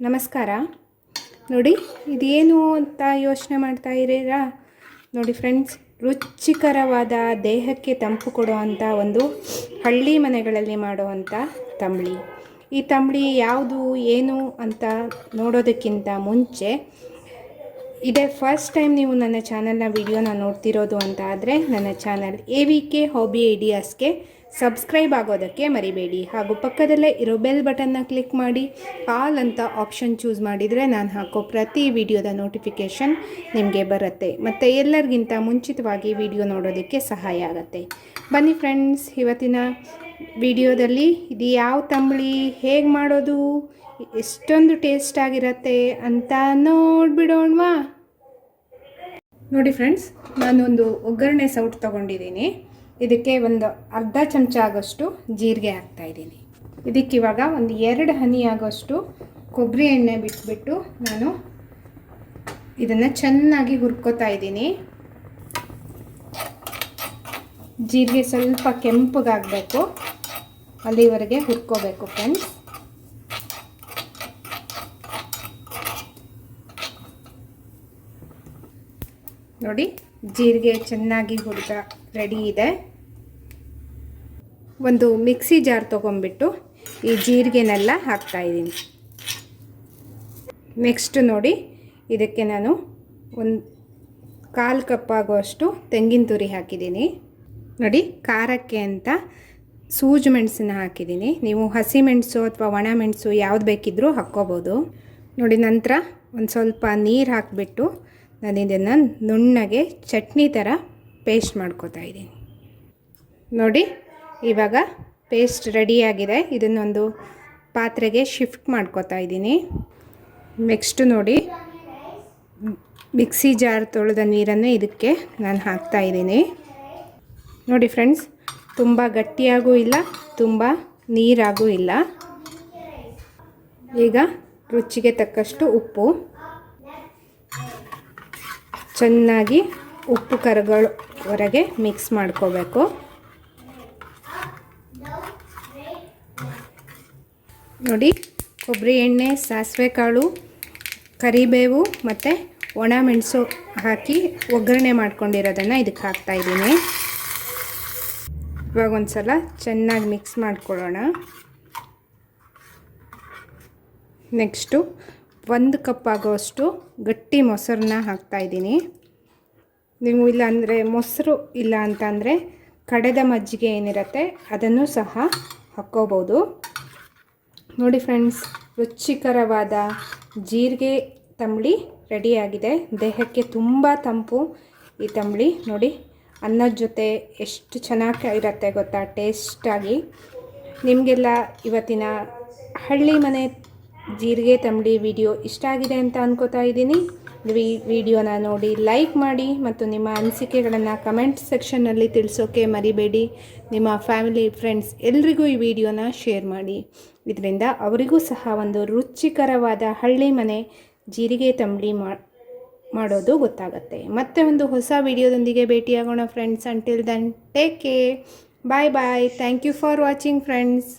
ನಮಸ್ಕಾರ. ನೋಡಿ ಇದೇನು ಅಂತ ಯೋಚನೆ ಮಾಡ್ತಾ ಇದ್ದೀರಾ? ನೋಡಿ ಫ್ರೆಂಡ್ಸ್, ರುಚಿಕರವಾದ ದೇಹಕ್ಕೆ ತಂಪು ಕೊಡುವಂಥ ಒಂದು ಹಳ್ಳಿ ಮನೆಗಳಲ್ಲಿ ಮಾಡುವಂಥ ತಂಬಳಿ. ಈ ತಂಬಳಿ ಯಾವುದು ಏನು ಅಂತ ನೋಡೋದಕ್ಕಿಂತ ಮುಂಚೆ, ಇದೇ ಫಸ್ಟ್ ಟೈಮ್ ನೀವು ನನ್ನ ಚಾನಲ್ನ ವಿಡಿಯೋನ ನೋಡ್ತಿರೋದು ಅಂತ ಆದರೆ ನನ್ನ ಚಾನಲ್ AVK ಹಾಬಿ ಐಡಿಯಾಸ್ಗೆ ಸಬ್ಸ್ಕ್ರೈಬ್ ಆಗೋದಕ್ಕೆ ಮರಿಬೇಡಿ. ಹಾಗೂ ಪಕ್ಕದಲ್ಲೇ ಇರೋ ಬೆಲ್ ಬಟನ್ನ ಕ್ಲಿಕ್ ಮಾಡಿ ಆಲ್ ಅಂತ ಆಪ್ಷನ್ ಚೂಸ್ ಮಾಡಿದರೆ ನಾನು ಹಾಕೋ ಪ್ರತಿ ವಿಡಿಯೋದ ನೋಟಿಫಿಕೇಷನ್ ನಿಮಗೆ ಬರುತ್ತೆ ಮತ್ತು ಎಲ್ಲರಿಗಿಂತ ಮುಂಚಿತವಾಗಿ ವಿಡಿಯೋ ನೋಡೋದಕ್ಕೆ ಸಹಾಯ ಆಗುತ್ತೆ. ಬನ್ನಿ ಫ್ರೆಂಡ್ಸ್, ಇವತ್ತಿನ ವಿಡಿಯೋದಲ್ಲಿ ಇದು ಯಾವ ತಂಬಳಿ, ಹೇಗೆ ಮಾಡೋದು, ಎಷ್ಟೊಂದು ಟೇಸ್ಟ್ ಆಗಿರುತ್ತೆ ಅಂತ ನೋಡಿಬಿಡೋಣವಾ? ನೋಡಿ ಫ್ರೆಂಡ್ಸ್, ನಾನೊಂದು ಒಗ್ಗರಣೆ ಸೌಟ್ ತೊಗೊಂಡಿದ್ದೀನಿ. ಇದಕ್ಕೆ ಒಂದು ಅರ್ಧ ಚಮಚ ಆಗೋಷ್ಟು ಜೀರಿಗೆ ಹಾಕ್ತಾಯಿದ್ದೀನಿ. ಇದಕ್ಕಿವಾಗ ಒಂದು 2 ಹನಿ ಆಗೋಷ್ಟು ಕೊಬ್ಬರಿ ಎಣ್ಣೆ ಬಿಟ್ಬಿಟ್ಟು ನಾನು ಇದನ್ನು ಚೆನ್ನಾಗಿ ಹುರ್ಕೋತಾ ಇದ್ದೀನಿ. ಜೀರಿಗೆ ಸ್ವಲ್ಪ ಕೆಂಪಗಾಗಬೇಕು, ಅಲ್ಲಿವರೆಗೆ ಹುರ್ಕೋಬೇಕು ಫ್ರೆಂಡ್ಸ್. ನೋಡಿ, ಜೀರಿಗೆ ಚೆನ್ನಾಗಿ ಹುರಿದ ರೆಡಿ ಇದೆ. ಒಂದು ಮಿಕ್ಸಿ ಜಾರ್ ತೊಗೊಂಡ್ಬಿಟ್ಟು ಈ ಜೀರಿಗೆನೆಲ್ಲ ಹಾಕ್ತಾಯಿದ್ದೀನಿ. ನೆಕ್ಸ್ಟ್ ನೋಡಿ, ಇದಕ್ಕೆ ನಾನು ಒಂದು 1/4 ಕಪ್ ಆಗುವಷ್ಟು ತೆಂಗಿನ ತುರಿ ಹಾಕಿದ್ದೀನಿ. ನೋಡಿ, ಖಾರಕ್ಕೆ ಅಂತ ಸೂಜಿ ಮೆಣಸನ್ನ ಹಾಕಿದ್ದೀನಿ. ನೀವು ಹಸಿಮೆಣಸು ಅಥವಾ ಒಣ ಮೆಣಸು ಯಾವ್ದು ಬೇಕಿದ್ದರೂ ಹಾಕ್ಕೋಬೋದು. ನೋಡಿ, ನಂತರ ಒಂದು ಸ್ವಲ್ಪ ನೀರು ಹಾಕಿಬಿಟ್ಟು ನಾನು ಇದನ್ನು ನುಣ್ಣಗೆ ಚಟ್ನಿ ಥರ ಪೇಸ್ಟ್ ಮಾಡ್ಕೋತಾ ಇದ್ದೀನಿ. ನೋಡಿ, ಇವಾಗ ಪೇಸ್ಟ್ ರೆಡಿಯಾಗಿದೆ. ಇದನ್ನೊಂದು ಪಾತ್ರೆಗೆ ಶಿಫ್ಟ್ ಮಾಡ್ಕೋತಾ ಇದ್ದೀನಿ. ನೆಕ್ಸ್ಟು ನೋಡಿ, ಮಿಕ್ಸಿ ಜಾರ್ ತೊಳೆದ ನೀರನ್ನು ಇದಕ್ಕೆ ನಾನು ಹಾಕ್ತಾಯಿದ್ದೀನಿ. ನೋಡಿ ಫ್ರೆಂಡ್ಸ್, ತುಂಬ ಗಟ್ಟಿಯಾಗೂ ಇಲ್ಲ, ತುಂಬ ನೀರಾಗೂ ಇಲ್ಲ. ಈಗ ರುಚಿಗೆ ತಕ್ಕಷ್ಟು ಉಪ್ಪು, ಚೆನ್ನಾಗಿ ಉಪ್ಪು ಕರಗೋವರೆಗೆ ಮಿಕ್ಸ್ ಮಾಡ್ಕೋಬೇಕು. ನೋಡಿ, ಕೊಬ್ಬರಿ ಎಣ್ಣೆ, ಸಾಸಿವೆ ಕಾಳು, ಕರಿಬೇವು ಮತ್ತು ಒಣ ಮೆಣಸು ಹಾಕಿ ಒಗ್ಗರಣೆ ಮಾಡ್ಕೊಂಡಿರೋದನ್ನು ಇದಕ್ಕೆ ಹಾಕ್ತಾಯಿದ್ದೀನಿ. ಇವಾಗ ಒಂದು ಸಲ ಚೆನ್ನಾಗಿ ಮಿಕ್ಸ್ ಮಾಡ್ಕೊಳ್ಳೋಣ. ನೆಕ್ಸ್ಟು 1 ಕಪ್ ಆಗೋಷ್ಟು ಗಟ್ಟಿ ಮೊಸರನ್ನ ಹಾಕ್ತಾಯಿದ್ದೀನಿ. ನೀವು ಇಲ್ಲ ಅಂದರೆ ಮೊಸರು ಇಲ್ಲ ಅಂತಂದರೆ ಕಡೆದ ಮಜ್ಜಿಗೆ ಏನಿರುತ್ತೆ ಅದನ್ನು ಸಹ ಹಾಕ್ಕೋಬೋದು. ನೋಡಿ ಫ್ರೆಂಡ್ಸ್, ರುಚಿಕರವಾದ ಜೀರಿಗೆ ತಂಬಳಿ ರೆಡಿಯಾಗಿದೆ. ದೇಹಕ್ಕೆ ತುಂಬ ತಂಪು ಈ ತಂಬಳಿ. ನೋಡಿ, ಅನ್ನದ ಜೊತೆ ಎಷ್ಟು ಚೆನ್ನಾಗಿ ಇರುತ್ತೆ ಗೊತ್ತಾ, ಟೇಸ್ಟಾಗಿ. ನಿಮಗೆಲ್ಲ ಇವತ್ತಿನ ಹಳ್ಳಿ ಮನೆ ಜೀರಿಗೆ ತಂಬಳಿ ವಿಡಿಯೋ ಇಷ್ಟ ಆಗಿದೆ ಅಂತ ಅನ್ಕೋತಾ ಇದ್ದೀನಿ. ಈ ವಿಡಿಯೋನ ನೋಡಿ ಲೈಕ್ ಮಾಡಿ ಮತ್ತು ನಿಮ್ಮ ಅನಿಸಿಕೆಗಳನ್ನು ಕಮೆಂಟ್ ಸೆಕ್ಷನ್ನಲ್ಲಿ ತಿಳಿಸೋಕ್ಕೆ ಮರಿಬೇಡಿ. ನಿಮ್ಮ ಫ್ಯಾಮಿಲಿ, ಫ್ರೆಂಡ್ಸ್ ಎಲ್ರಿಗೂ ಈ ವಿಡಿಯೋನ ಶೇರ್ ಮಾಡಿ. ಇದರಿಂದ ಅವರಿಗೂ ಸಹ ಒಂದು ರುಚಿಕರವಾದ ಹಳ್ಳಿ ಮನೆ ಜೀರಿಗೆ ತಂಬಳಿ ಮಾಡೋದು ಗೊತ್ತಾಗುತ್ತೆ. ಮತ್ತೆ ಒಂದು ಹೊಸ ವಿಡಿಯೋದೊಂದಿಗೆ ಭೇಟಿಯಾಗೋಣ friends. Until then take care, bye bye. Thank you for watching friends.